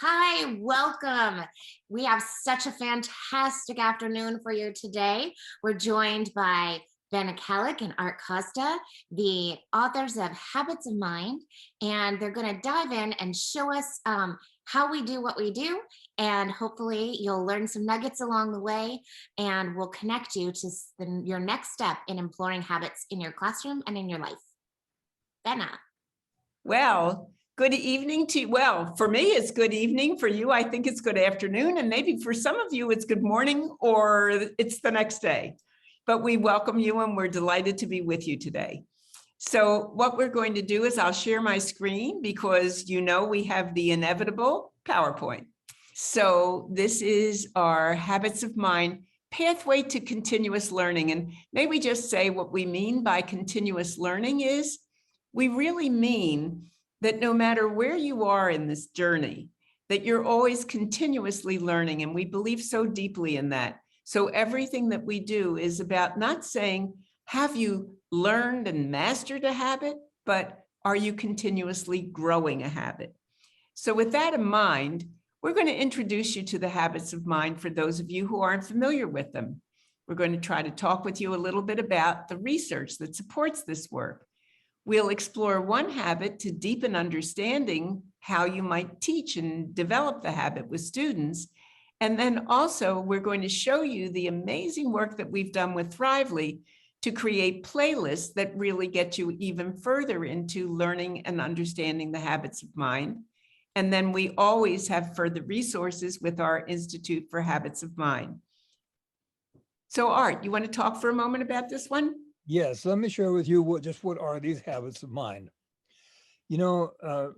Hi, welcome. We have such a fantastic afternoon for you today. We're joined by Bena Kallick and Costa, the authors of Habits of Mind, and they're going to dive in and show us how we do what we do. And hopefully you'll learn some nuggets along the way, and we'll connect you to your next step in employing habits in your classroom and in your life. Bena. Well, good evening to you. Well, for me, it's good evening. For you, I think it's good afternoon. And maybe for some of you, it's good morning or it's the next day. But we welcome you and we're delighted to be with you today. So what we're going to do is I'll share my screen because you know we have the inevitable PowerPoint. So this is our Habits of Mind pathway to continuous learning. And may we just say what we mean by continuous learning is we really mean that no matter where you are in this journey, that you're always continuously learning. And we believe so deeply in that. So everything that we do is about not saying, have you learned and mastered a habit, but are you continuously growing a habit? So with that in mind, we're going to introduce you to the habits of mind for those of you who aren't familiar with them. We're going to try to talk with you a little bit about the research that supports this work. We'll explore one habit to deepen understanding how you might teach and develop the habit with students. And then also we're going to show you the amazing work that we've done with Thrively to create playlists that really get you even further into learning and understanding the habits of mind. And then we always have further resources with our Institute for Habits of Mind. So Art, you want to talk for a moment about this one? Yes, let me share with you what are these habits of mind. You know,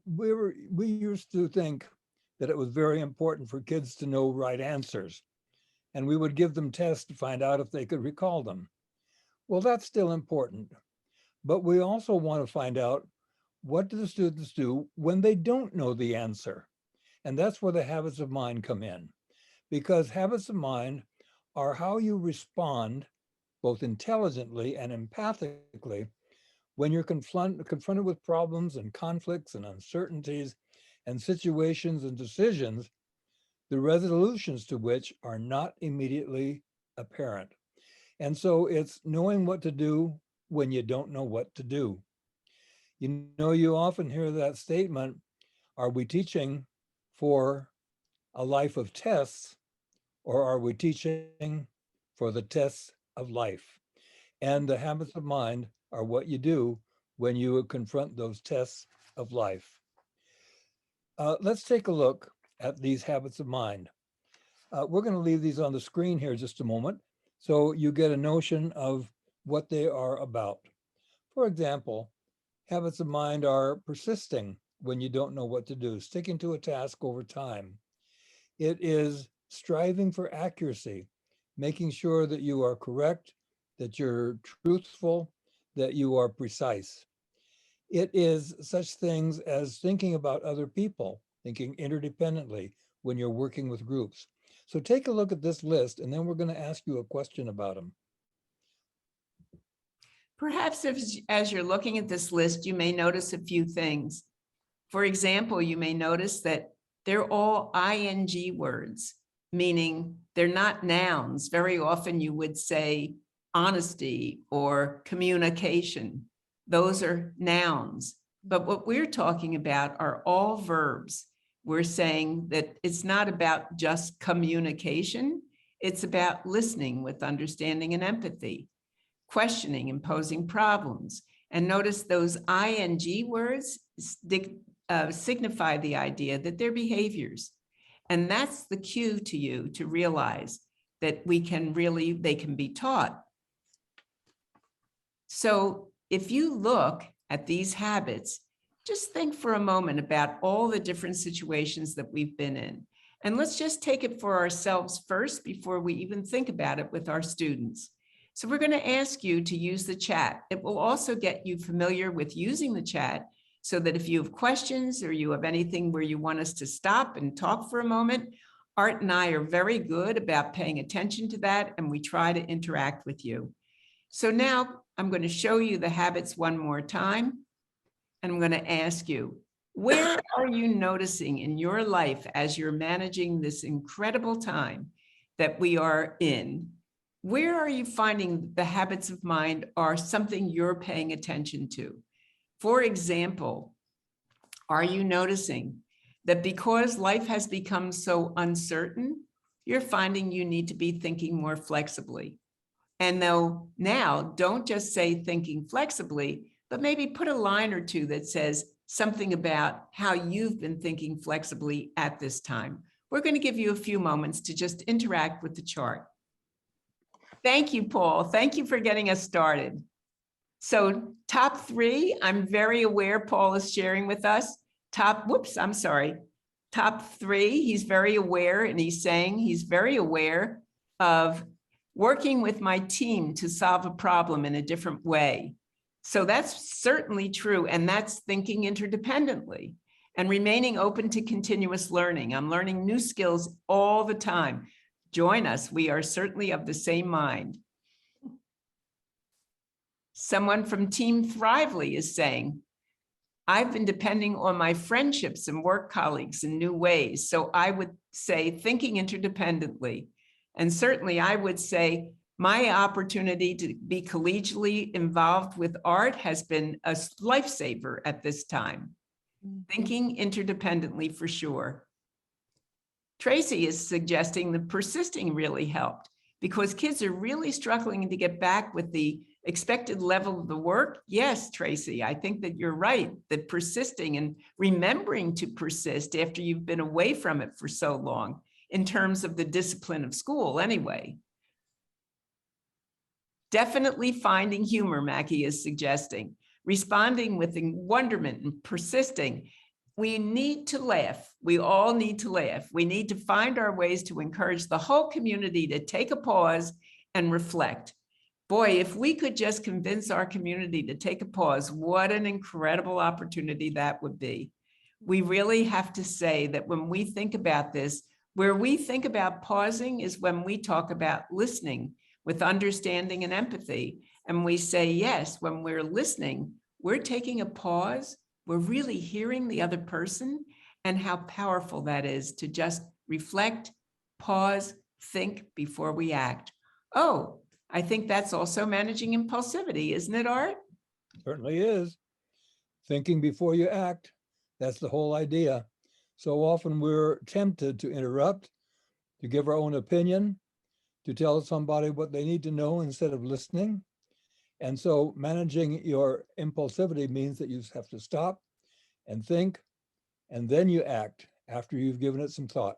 we used to think that it was very important for kids to know right answers, and we would give them tests to find out if they could recall them. Well, that's still important, but we also want to find out what do the students do when they don't know the answer, and that's where the habits of mind come in, because habits of mind are how you respond both intelligently and empathically when you're confronted with problems and conflicts and uncertainties and situations and decisions, the resolutions to which are not immediately apparent. And so it's knowing what to do when you don't know what to do. You know, you often hear that statement, are we teaching for a life of tests, or are we teaching for the tests of life? And the habits of mind are what you do when you confront those tests of life. Let's take a look at these habits of mind. We're going to leave these on the screen here just a moment so you get a notion of what they are about. For example, habits of mind are persisting when you don't know what to do, sticking to a task over time. It is striving for accuracy, making sure that you are correct, that you're truthful, that you are precise. It is such things as thinking about other people, thinking interdependently when you're working with groups. So take a look at this list, and then we're going to ask you a question about them. Perhaps as you're looking at this list, you may notice a few things. For example, you may notice that they're all ing words, meaning they're not nouns. Very often you would say honesty or communication. Those are nouns. But what we're talking about are all verbs. We're saying that it's not about just communication. It's about listening with understanding and empathy, questioning and posing problems. And notice those ing words signify the idea that they're behaviors. And that's the cue to you to realize that they can be taught. So if you look at these habits, just think for a moment about all the different situations that we've been in. And let's just take it for ourselves first before we even think about it with our students. So we're going to ask you to use the chat. It will also get you familiar with using the chat so that if you have questions or you have anything where you want us to stop and talk for a moment, Art and I are very good about paying attention to that, and we try to interact with you. So now I'm going to show you the habits one more time, and I'm going to ask you, Where are you noticing in your life as you're managing this incredible time that we are in? Where are you finding the habits of mind are something you're paying attention to? For example, are you noticing that because life has become so uncertain, you're finding you need to be thinking more flexibly? And though now, don't just say thinking flexibly, but maybe put a line or two that says something about how you've been thinking flexibly at this time. We're going to give you a few moments to just interact with the chart. Thank you, Paul. Thank you for getting us started. So top three, I'm very aware Paul is sharing with us. Top three, he's very aware, and he's saying he's very aware of working with my team to solve a problem in a different way. So that's certainly true, and that's thinking interdependently and remaining open to continuous learning. I'm learning new skills all the time. Join us. We are certainly of the same mind. Someone from Team Thrively is saying, I've been depending on my friendships and work colleagues in new ways. So I would say thinking interdependently. And certainly I would say my opportunity to be collegially involved with art has been a lifesaver at this time. Thinking interdependently for sure. Tracy is suggesting that persisting really helped because kids are really struggling to get back with the expected level of the work. Yes, Tracy, I think that you're right, that persisting and remembering to persist after you've been away from it for so long in terms of the discipline of school anyway. Definitely finding humor, Mackie is suggesting, responding with wonderment and persisting. We need to laugh. We all need to laugh. We need to find our ways to encourage the whole community to take a pause and reflect. Boy, if we could just convince our community to take a pause, what an incredible opportunity that would be. We really have to say that when we think about this, where we think about pausing is when we talk about listening with understanding and empathy. And we say, yes, when we're listening, we're taking a pause. We're really hearing the other person and how powerful that is to just reflect, pause, think before we act. Oh, I think that's also managing impulsivity, isn't it, Art? Certainly is. Thinking before you act, that's the whole idea. So often we're tempted to interrupt, to give our own opinion, to tell somebody what they need to know instead of listening. And so managing your impulsivity means that you have to stop and think, and then you act after you've given it some thought.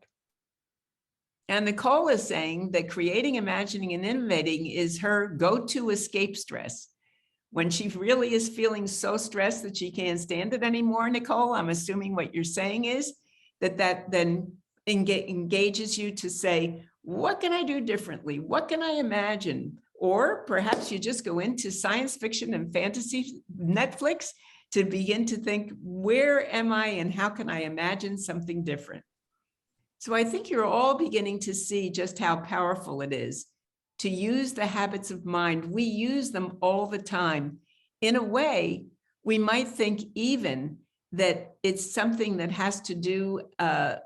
And Nicole is saying that creating, imagining, and innovating is her go-to escape stress. When she really is feeling so stressed that she can't stand it anymore, Nicole, I'm assuming what you're saying is that then engages you to say, what can I do differently? What can I imagine? Or perhaps you just go into science fiction and fantasy Netflix to begin to think, where am I and how can I imagine something different? So I think you're all beginning to see just how powerful it is to use the habits of mind. We use them all the time. In a way, we might think even that it's something that has to do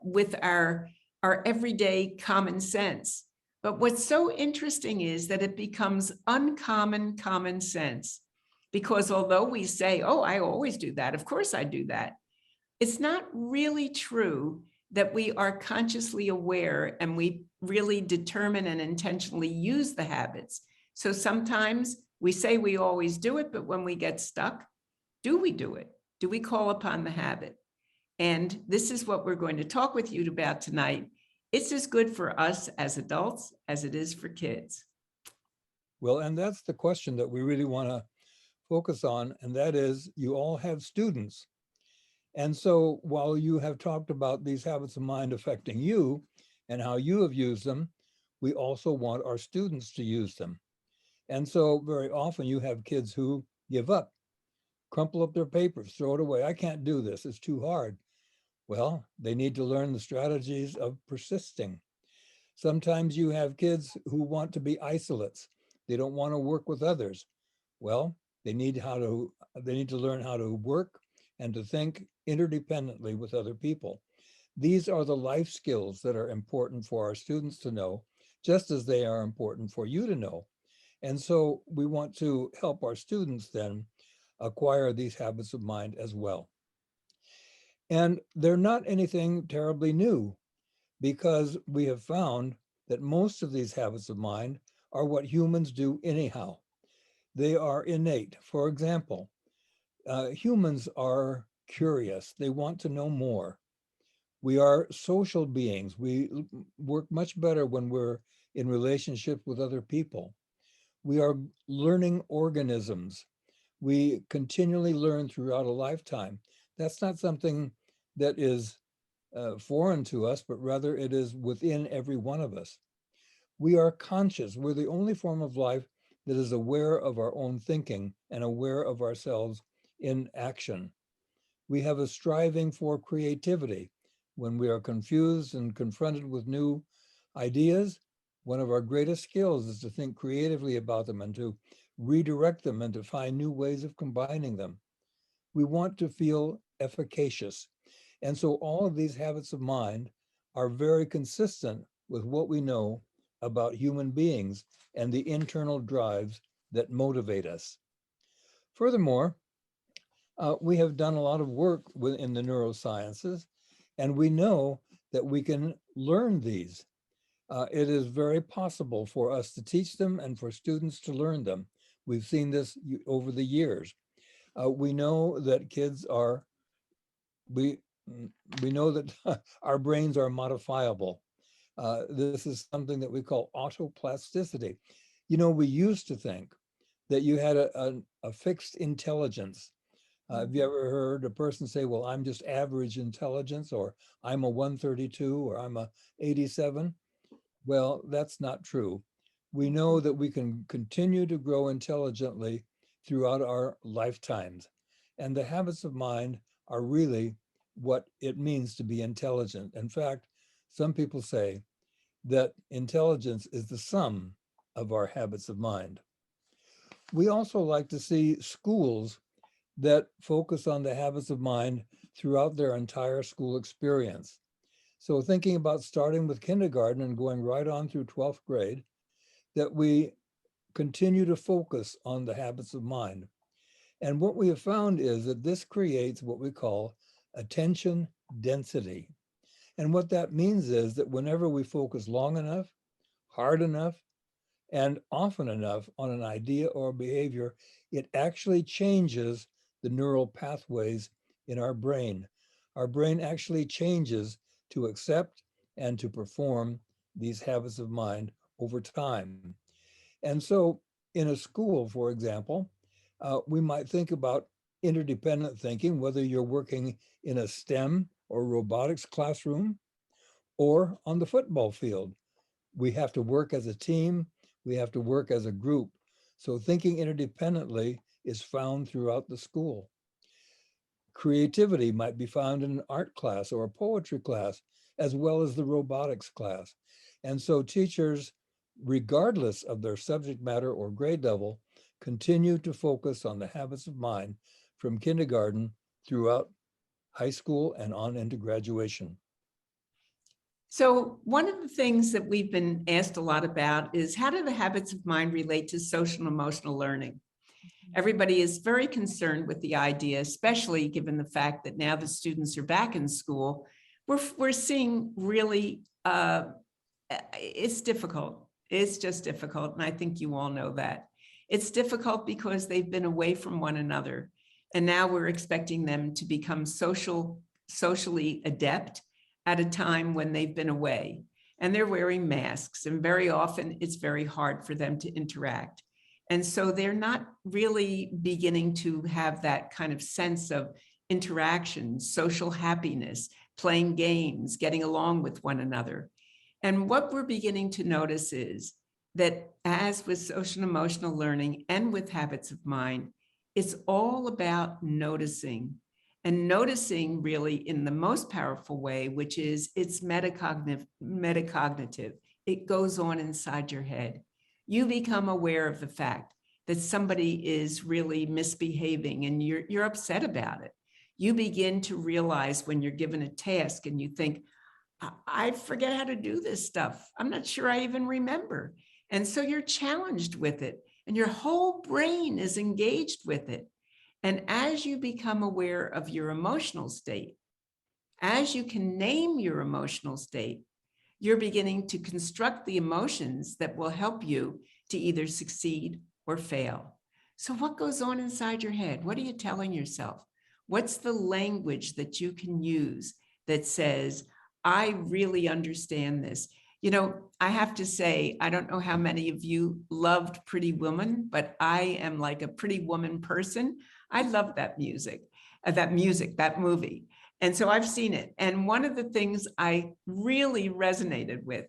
with our everyday common sense. But what's so interesting is that it becomes uncommon common sense. Because although we say, oh, I always do that, of course I do that, it's not really true that we are consciously aware and we really determine and intentionally use the habits. So sometimes we say we always do it, but when we get stuck, do we do it? Do we call upon the habit? And this is what we're going to talk with you about tonight. It's as good for us as adults as it is for kids. Well, and that's the question that we really want to focus on, and that is, you all have students. And so while you have talked about these habits of mind affecting you and how you have used them, we also want our students to use them. And so very often you have kids who give up, crumple up their papers, throw it away. I can't do this, it's too hard. Well, they need to learn the strategies of persisting. Sometimes you have kids who want to be isolates. They don't want to work with others. Well, they need to learn how to work and to think interdependently with other people. These are the life skills that are important for our students to know, just as they are important for you to know. And so we want to help our students then acquire these habits of mind as well. And they're not anything terribly new, because we have found that most of these habits of mind are what humans do anyhow. They are innate. For example, humans are curious. They want to know more. We are social beings. We work much better when we're in relationship with other people. We are learning organisms. We continually learn throughout a lifetime. That's not something that is foreign to us, but rather it is within every one of us. We are conscious. We're the only form of life that is aware of our own thinking and aware of ourselves in action. We have a striving for creativity. When we are confused and confronted with new ideas, one of our greatest skills is to think creatively about them and to redirect them and to find new ways of combining them. We want to feel efficacious. And so all of these habits of mind are very consistent with what we know about human beings and the internal drives that motivate us. Furthermore, we have done a lot of work in the neurosciences, and we know that we can learn these. It is very possible for us to teach them and for students to learn them. We've seen this over the years. We know that kids are, we, we know that our brains are modifiable. This is something that we call autoplasticity. You know, we used to think that you had a fixed intelligence. Have you ever heard a person say, well, I'm just average intelligence, or I'm a 132, or I'm a 87? Well, that's not true. We know that we can continue to grow intelligently throughout our lifetimes. And the habits of mind are really what it means to be intelligent. In fact, some people say that intelligence is the sum of our habits of mind. We also like to see schools that focus on the habits of mind throughout their entire school experience. So thinking about starting with kindergarten and going right on through 12th grade, that we continue to focus on the habits of mind. And what we have found is that this creates what we call attention density. And what that means is that whenever we focus long enough, hard enough, and often enough on an idea or behavior, it actually changes the neural pathways in our brain. Our brain actually changes to accept and to perform these habits of mind over time. And so in a school, for example, we might think about interdependent thinking, whether you're working in a STEM or robotics classroom or on the football field. We have to work as a team. We have to work as a group. So thinking interdependently is found throughout the school. Creativity might be found in an art class or a poetry class, as well as the robotics class. And so teachers, regardless of their subject matter or grade level, continue to focus on the habits of mind from kindergarten throughout high school and on into graduation. So one of the things that we've been asked a lot about is, how do the habits of mind relate to social and emotional learning? Everybody is very concerned with the idea, especially given the fact that now the students are back in school. We're seeing really, it's difficult. It's just difficult. And I think you all know that. It's difficult because they've been away from one another. And now we're expecting them to become socially adept at a time when they've been away. And they're wearing masks. And very often it's very hard for them to interact. And so they're not really beginning to have that kind of sense of interaction, social happiness, playing games, getting along with one another. And what we're beginning to notice is that, as with social and emotional learning and with habits of mind, it's all about noticing, and noticing really in the most powerful way, which is it's metacognitive. It goes on inside your head. You become aware of the fact that somebody is really misbehaving and you're upset about it. you begin to realize when you're given a task and you think, I forget how to do this stuff. I'm not sure I even remember. And so you're challenged with it and your whole brain is engaged with it. And as you become aware of your emotional state, as you can name your emotional state, you're beginning to construct the emotions that will help you to either succeed or fail. So what goes on inside your head? What are you telling yourself? What's the language that you can use that says, I really understand this? You know, I have to say, I don't know how many of you loved Pretty Woman, but I am like a Pretty Woman person. I love that that movie. And so I've seen it. And one of the things I really resonated with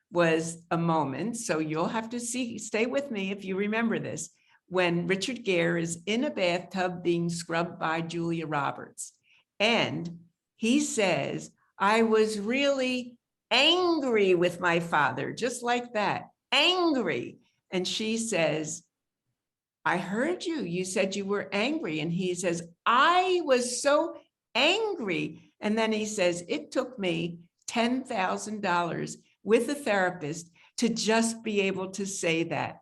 was a moment. So you'll have to stay with me if you remember this, when Richard Gere is in a bathtub being scrubbed by Julia Roberts. And he says, I was really angry with my father, just like that, angry. And she says, I heard you. You said you were angry. And he says, I was so angry. And then he says, it took me $10,000 with a therapist to just be able to say that.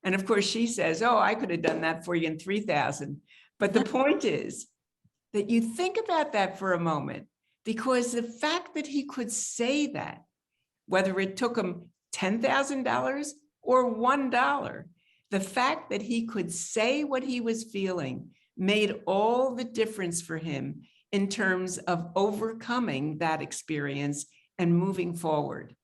And of course, she says, oh, I could have done that for you in 3,000. But the point is that you think about that for a moment, because the fact that he could say that, whether it took him $10,000 or $1, the fact that he could say what he was feeling made all the difference for him in terms of overcoming that experience and moving forward.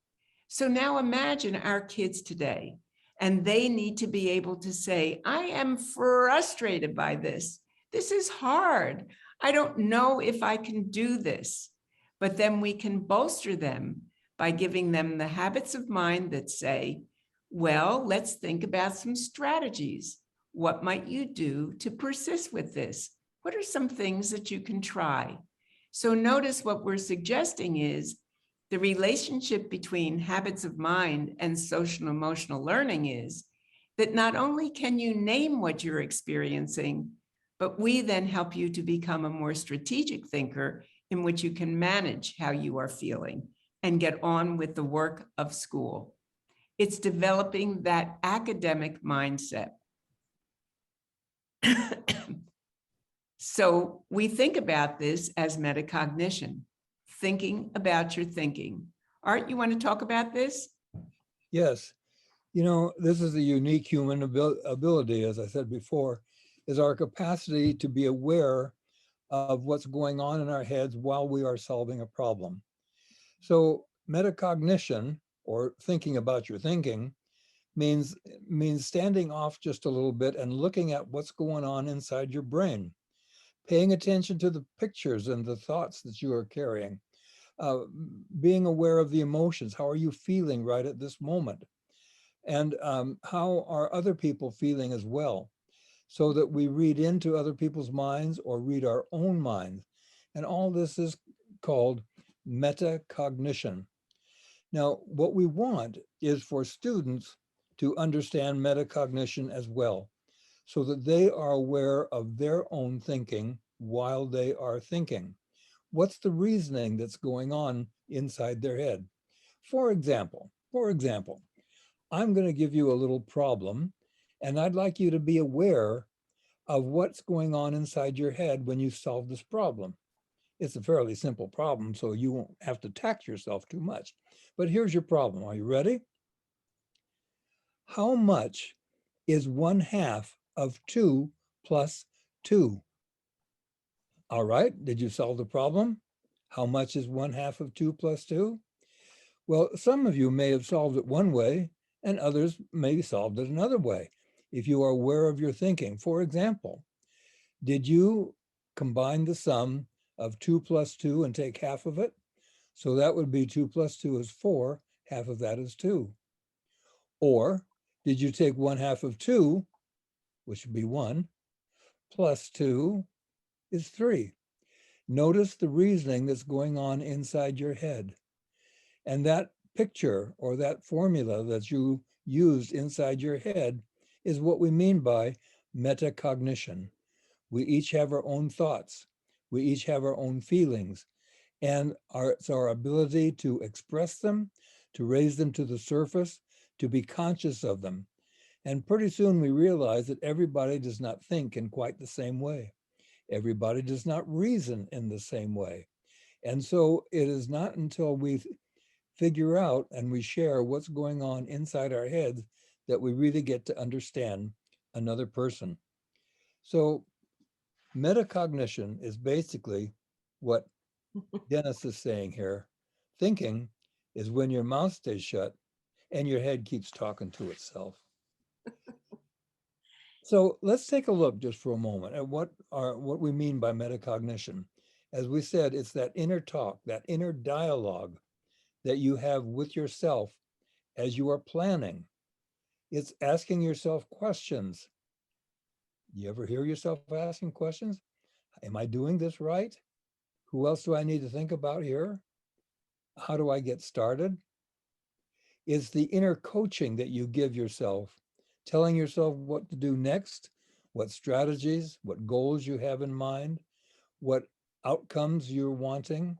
So now imagine our kids today, and they need to be able to say, I am frustrated by this. This is hard. I don't know if I can do this. But then we can bolster them by giving them the habits of mind that say, well, let's think about some strategies. What might you do to persist with this? What are some things that you can try? So notice what we're suggesting is the relationship between habits of mind and social and emotional learning is that not only can you name what you're experiencing, but we then help you to become a more strategic thinker in which you can manage how you are feeling and get on with the work of school. It's developing that academic mindset. So we think about this as metacognition, thinking about your thinking. Art, you want to talk about this? Yes. You know, this is a unique human ability, as I said before, is our capacity to be aware of what's going on in our heads while we are solving a problem. So metacognition, or thinking about your thinking, means standing off just a little bit and looking at what's going on inside your brain, paying attention to the pictures and the thoughts that you are carrying, being aware of the emotions. How are you feeling right at this moment? And how are other people feeling as well? So that we read into other people's minds or read our own minds. And all this is called metacognition. Now, what we want is for students to understand metacognition as well, so that they are aware of their own thinking while they are thinking. What's the reasoning that's going on inside their head? For example, I'm going to give you a little problem, and I'd like you to be aware of what's going on inside your head when you solve this problem. It's a fairly simple problem, so you won't have to tax yourself too much. But here's your problem. Are you ready? How much is 1/2 of 2 plus 2? All right, did you solve the problem? How much is 1/2 of 2 plus 2? Well, some of you may have solved it one way, and others may have solved it another way. If you are aware of your thinking, for example, did you combine the sum of 2 plus 2 and take half of it? So that would be 2 plus 2 is 4, half of that is 2. Or did you take 1/2 of 2, which would be 1, plus 2 is 3. Notice the reasoning that's going on inside your head. And that picture or that formula that you used inside your head is what we mean by metacognition. We each have our own thoughts. We each have our own feelings, and it's our ability to express them, to raise them to the surface, to be conscious of them. And pretty soon we realize that everybody does not think in quite the same way. Everybody does not reason in the same way. And so it is not until we figure out and we share what's going on inside our heads that we really get to understand another person. So metacognition is basically what Dennis is saying here. Thinking is when your mouth stays shut and your head keeps talking to itself. So let's take a look just for a moment at what we mean by metacognition. As we said, it's that inner talk, that inner dialogue that you have with yourself as you are planning. It's asking yourself questions. You ever hear yourself asking questions? Am I doing this right? Who else do I need to think about here? How do I get started? It's the inner coaching that you give yourself, telling yourself what to do next, what strategies, what goals you have in mind, what outcomes you're wanting,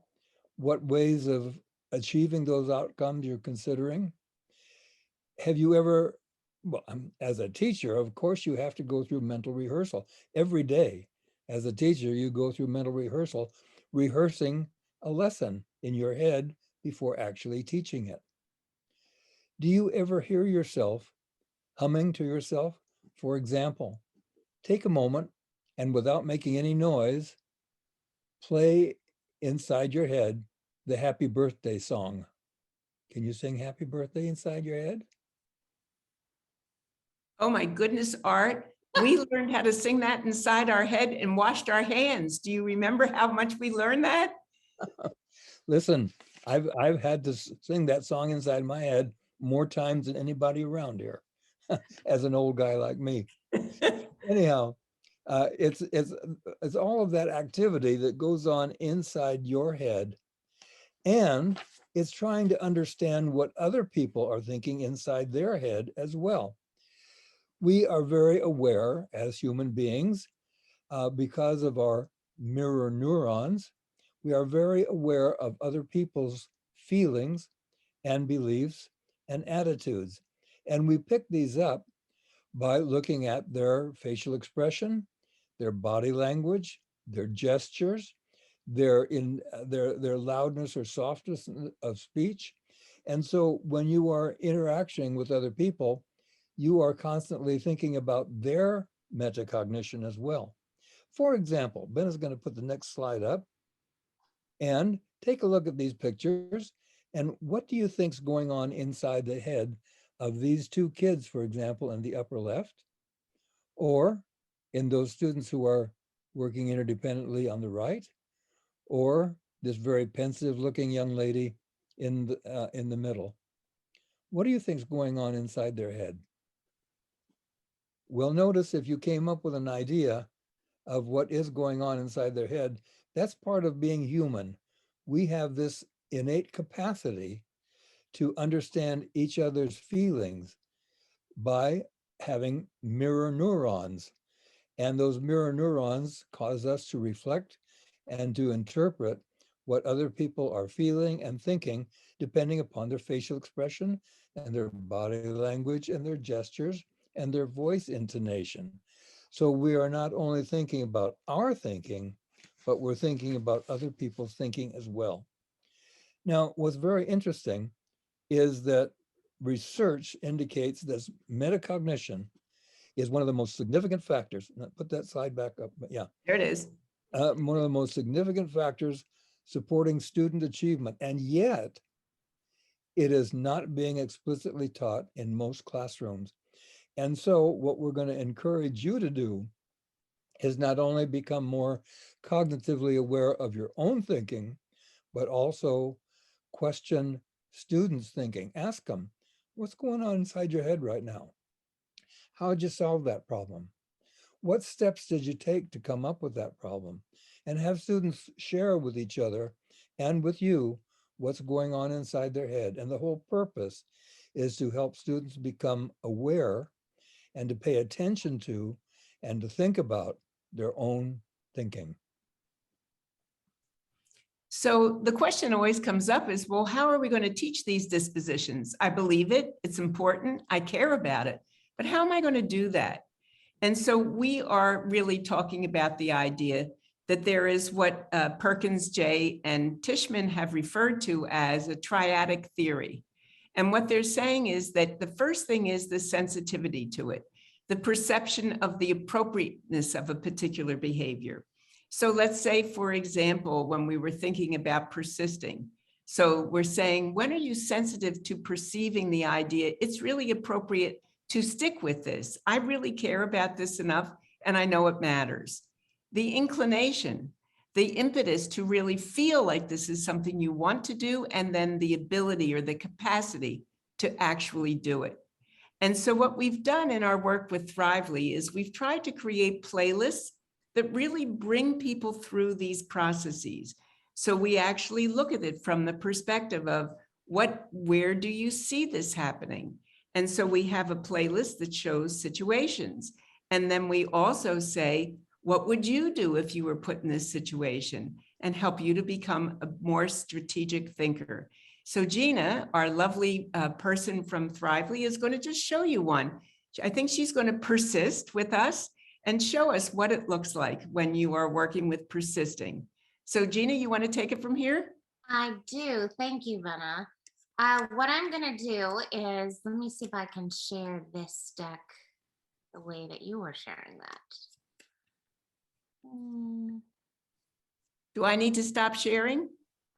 what ways of achieving those outcomes you're considering. Have you ever, well, as a teacher, of course, you have to go through mental rehearsal every day. As a teacher, you go through mental rehearsal, rehearsing a lesson in your head before actually teaching it. Do you ever hear yourself humming to yourself? For example, take a moment and without making any noise, play inside your head the happy birthday song. Can you sing happy birthday inside your head? Oh my goodness, Art. We learned how to sing that inside our head and washed our hands. Do you remember how much we learned that? Listen, I've had to sing that song inside my head more times than anybody around here, as an old guy like me. Anyhow, it's all of that activity that goes on inside your head, and it's trying to understand what other people are thinking inside their head as well. We are very aware as human beings, because of our mirror neurons, we are very aware of other people's feelings and beliefs and attitudes. And we pick these up by looking at their facial expression, their body language, their gestures, their loudness or softness of speech. And so when you are interacting with other people, you are constantly thinking about their metacognition as well. For example, Ben is going to put the next slide up and take a look at these pictures. And what do you think's going on inside the head of these two kids, for example, in the upper left, or in those students who are working interdependently on the right, or this very pensive looking young lady in the middle? What do you think's going on inside their head? Well, notice if you came up with an idea of what is going on inside their head, that's part of being human. We have this innate capacity to understand each other's feelings by having mirror neurons. And those mirror neurons cause us to reflect and to interpret what other people are feeling and thinking, depending upon their facial expression and their body language and their gestures and their voice intonation. So we are not only thinking about our thinking, but we're thinking about other people's thinking as well. Now, what's very interesting is that research indicates that metacognition is one of the most significant factors. Put that slide back up. Yeah. There it is. One of the most significant factors supporting student achievement. And yet, it is not being explicitly taught in most classrooms. And so what we're going to encourage you to do is not only become more cognitively aware of your own thinking, but also question students' thinking. Ask them, what's going on inside your head right now? How'd you solve that problem? What steps did you take to come up with that problem? And have students share with each other and with you what's going on inside their head. And the whole purpose is to help students become aware and to pay attention to and to think about their own thinking. So the question always comes up is, well, how are we going to teach these dispositions? I believe it, it's important, I care about it, but how am I going to do that? And so we are really talking about the idea that there is what Perkins, Jay, and Tishman have referred to as a triadic theory. And what they're saying is that the first thing is the sensitivity to it, the perception of the appropriateness of a particular behavior. So let's say, for example, when we were thinking about persisting, so we're saying, when are you sensitive to perceiving the idea it's really appropriate to stick with this? I really care about this enough, and I know it matters. The inclination, the impetus to really feel like this is something you want to do, and then the ability or the capacity to actually do it. And so what we've done in our work with Thrively is we've tried to create playlists that really bring people through these processes. So we actually look at it from the perspective of where do you see this happening? And so we have a playlist that shows situations. And then we also say, what would you do if you were put in this situation, and help you to become a more strategic thinker. So Gina, our lovely person from Thrively, is going to just show you one. I think she's going to persist with us and show us what it looks like when you are working with persisting. So Gina, you want to take it from here? I do. Thank you, Bena. What I'm going to do is, let me see if I can share this deck the way that you were sharing that. Do I need to stop sharing?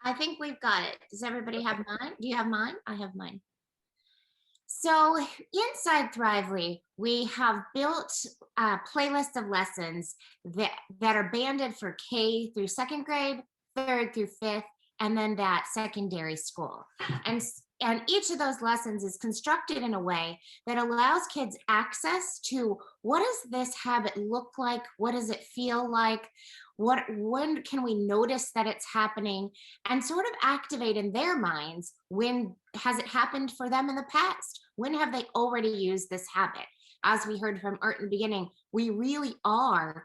I think we've got it. Does everybody have mine? Do you have mine? I have mine. So inside Thrively, we have built a playlist of lessons that are banded for K through second grade, third through fifth, and then that secondary school. And each of those lessons is constructed in a way that allows kids access to, what does this habit look like? What does it feel like? When can we notice that it's happening, and sort of activate in their minds, when has it happened for them in the past? When have they already used this habit? As we heard from Art in the beginning, we really are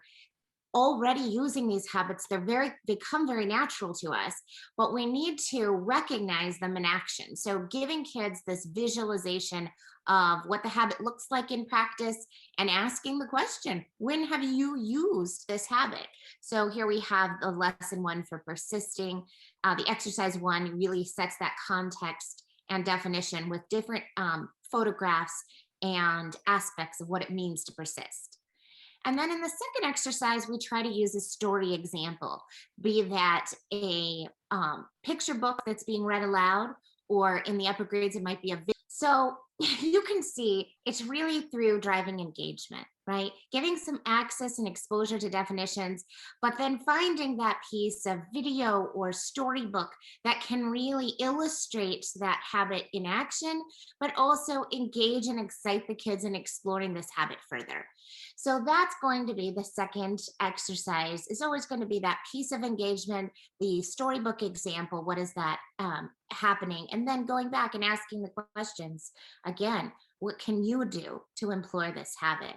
already using these habits. They come very natural to us, but we need to recognize them in action. So giving kids this visualization of what the habit looks like in practice, and asking the question, when have you used this habit? So here we have the lesson one for persisting. The exercise one really sets that context and definition with different photographs and aspects of what it means to persist. And then in the second exercise, we try to use a story example, be that a picture book that's being read aloud, or in the upper grades, it might be a video. So you can see it's really through driving engagement, right? Giving some access and exposure to definitions, but then finding that piece of video or storybook that can really illustrate that habit in action, but also engage and excite the kids in exploring this habit further. So that's going to be the second exercise. It's always going to be that piece of engagement, the storybook example, what is that happening? And then going back and asking the questions, again, what can you do to employ this habit?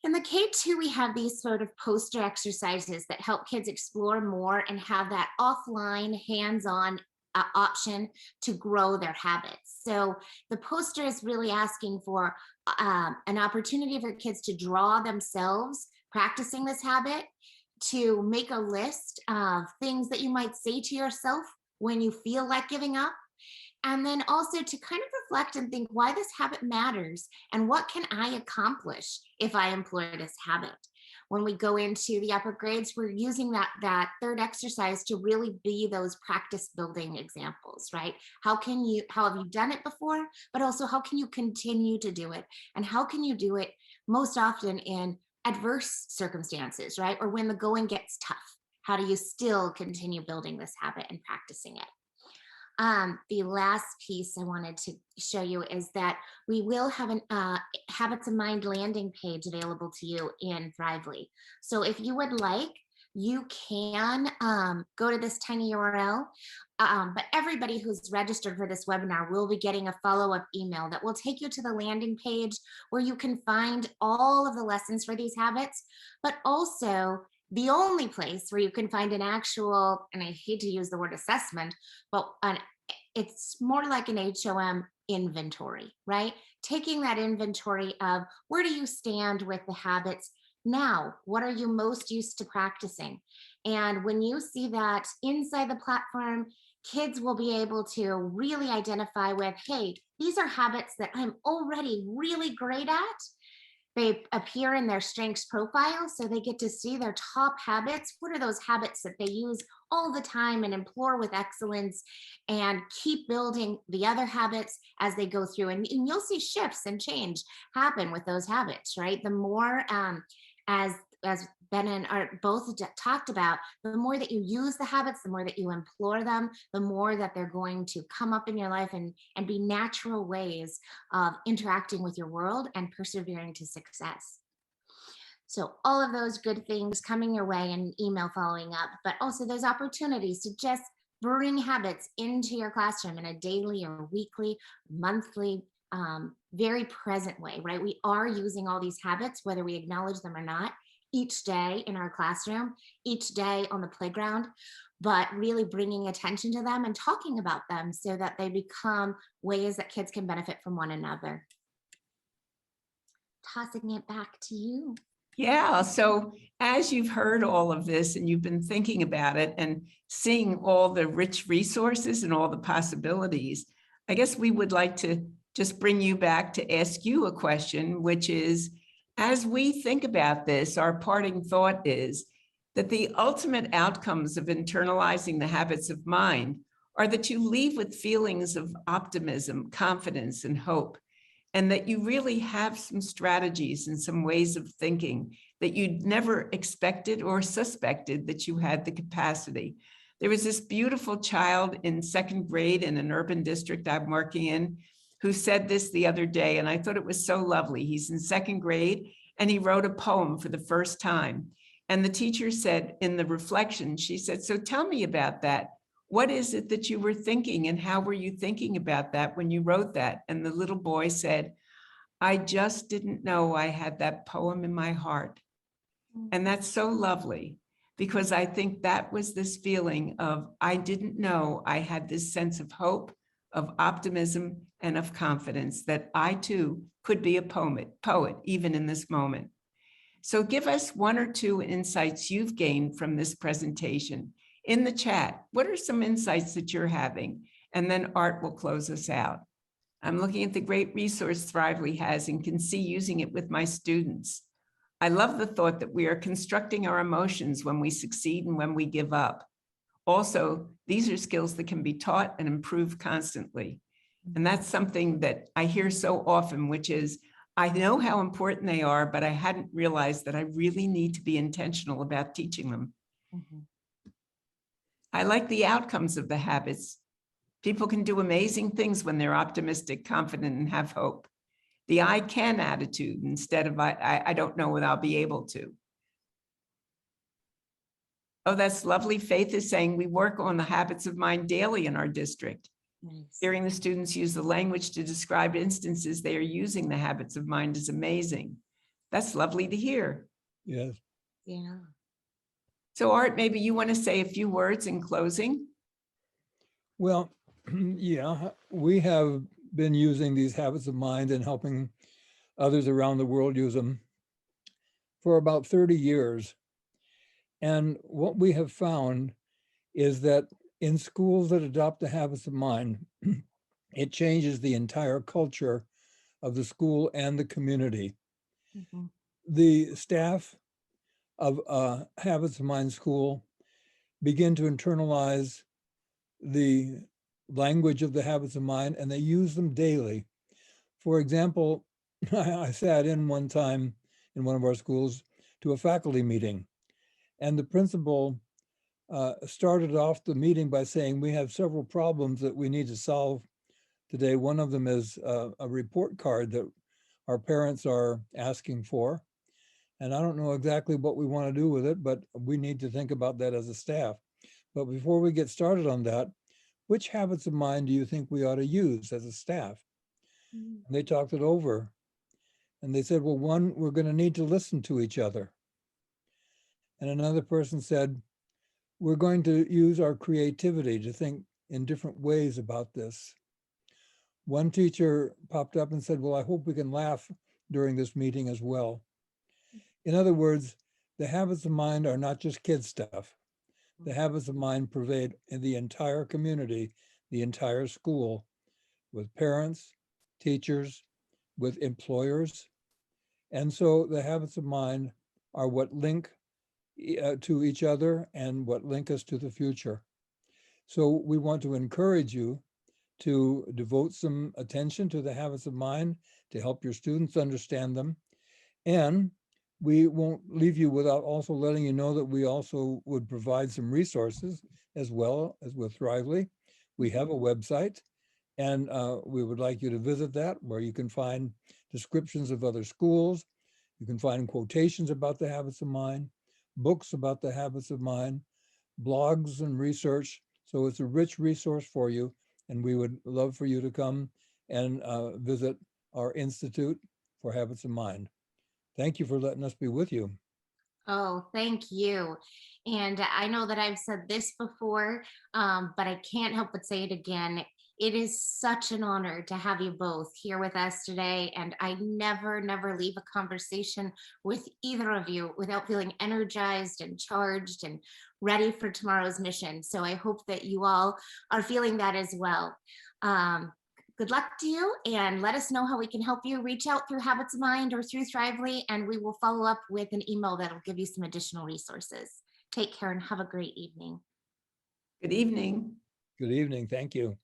In the K2, we have these sort of poster exercises that help kids explore more and have that offline, hands-on option to grow their habits. So the poster is really asking for an opportunity for kids to draw themselves practicing this habit, to make a list of things that you might say to yourself when you feel like giving up, and then also to kind of reflect and think why this habit matters and what can I accomplish if I employ this habit. When we go into the upper grades, we're using that third exercise to really be those practice building examples, right? How have you done it before, but also how can you continue to do it? And how can you do it most often in adverse circumstances, right? Or when the going gets tough, how do you still continue building this habit and practicing it? The last piece I wanted to show you is that we will have an Habits of Mind landing page available to you in Thrively. So if you would like, you can go to this tiny URL, but everybody who's registered for this webinar will be getting a follow-up email that will take you to the landing page where you can find all of the lessons for these habits, but also the only place where you can find an actual, and I hate to use the word assessment, but it's more like an HOM inventory, right? Taking that inventory of where do you stand with the habits now? What are you most used to practicing? And when you see that inside the platform, kids will be able to really identify with, hey, these are habits that I'm already really great at. They appear in their strengths profile, so they get to see their top habits. What are those habits that they use all the time and implore with excellence, and keep building the other habits as they go through? And you'll see shifts and change happen with those habits, right? The more, as Ben and Art both talked about, the more that you use the habits, the more that you implore them, the more that they're going to come up in your life and be natural ways of interacting with your world and persevering to success. So all of those good things coming your way and email following up, but also those opportunities to just bring habits into your classroom in a daily or weekly, monthly, very present way, right? We are using all these habits, whether we acknowledge them or not, each day in our classroom, each day on the playground, but really bringing attention to them and talking about them so that they become ways that kids can benefit from one another. Tossing it back to you. Yeah, so as you've heard all of this and you've been thinking about it and seeing all the rich resources and all the possibilities, I guess we would like to just bring you back to ask you a question, which is, as we think about this, our parting thought is that the ultimate outcomes of internalizing the habits of mind are that you leave with feelings of optimism, confidence, and hope, and that you really have some strategies and some ways of thinking that you'd never expected or suspected that you had the capacity. There was this beautiful child in second grade in an urban district I'm working in who said this the other day, and I thought it was so lovely. He's in second grade and he wrote a poem for the first time. And the teacher said in the reflection, she said, "So tell me about that. What is it that you were thinking and how were you thinking about that when you wrote that?" And the little boy said, "I just didn't know I had that poem in my heart." And that's so lovely, because I think that was this feeling of, I didn't know I had this sense of hope, of optimism, and of confidence that I too could be a poet, even in this moment. So give us one or two insights you've gained from this presentation in the chat. What are some insights that you're having? And then Art will close us out. I'm looking at the great resource Thrively has and can see using it with my students. I love the thought that we are constructing our emotions when we succeed and when we give up. Also, these are skills that can be taught and improved constantly. And that's something that I hear so often, which is, I know how important they are, but I hadn't realized that I really need to be intentional about teaching them. Mm-hmm. I like the outcomes of the habits. People can do amazing things when they're optimistic, confident, and have hope. The I can attitude instead of I don't know whether I'll be able to. Oh, that's lovely. Faith is saying we work on the habits of mind daily in our district. Nice. Hearing the students use the language to describe instances they are using the habits of mind is amazing. That's lovely to hear. Yes. Yeah. So Art, maybe you want to say a few words in closing? Well, yeah, we have been using these habits of mind and helping others around the world use them for about 30 years. And what we have found is that in schools that adopt the habits of mind, it changes the entire culture of the school and the community. Mm-hmm. The staff of Habits of Mind school begin to internalize the language of the habits of mind, and they use them daily. For example, I sat in one time in one of our schools to a faculty meeting, and the principal started off the meeting by saying, "We have several problems that we need to solve today. One of them is a report card that our parents are asking for. And I don't know exactly what we want to do with it, but we need to think about that as a staff. But before we get started on that, which habits of mind do you think we ought to use as a staff?" And they talked it over. And they said, well, one, we're going to need to listen to each other. And another person said, we're going to use our creativity to think in different ways about this. One teacher popped up and said, well, I hope we can laugh during this meeting as well. In other words, the habits of mind are not just kid stuff. The habits of mind pervade in the entire community, the entire school, with parents, teachers, with employers. And so the habits of mind are what link to each other and what link us to the future. So we want to encourage you to devote some attention to the habits of mind to help your students understand them. And we won't leave you without also letting you know that we also would provide some resources as well as with Thrively. We have a website, and we would like you to visit that, where you can find descriptions of other schools. You can find quotations about the habits of mind, books about the habits of mind, blogs and research. So it's a rich resource for you, and we would love for you to come and visit our Institute for Habits of Mind. Thank you for letting us be with you. Oh, thank you. And I know that I've said this before, but I can't help but say it again. It is such an honor to have you both here with us today. And I never, never leave a conversation with either of you without feeling energized and charged and ready for tomorrow's mission. So I hope that you all are feeling that as well. Good luck to you, and let us know how we can help you. Reach out through Habits of Mind or through Thrively, and we will follow up with an email that'll give you some additional resources. Take care and have a great evening. Good evening. Good evening. Thank you.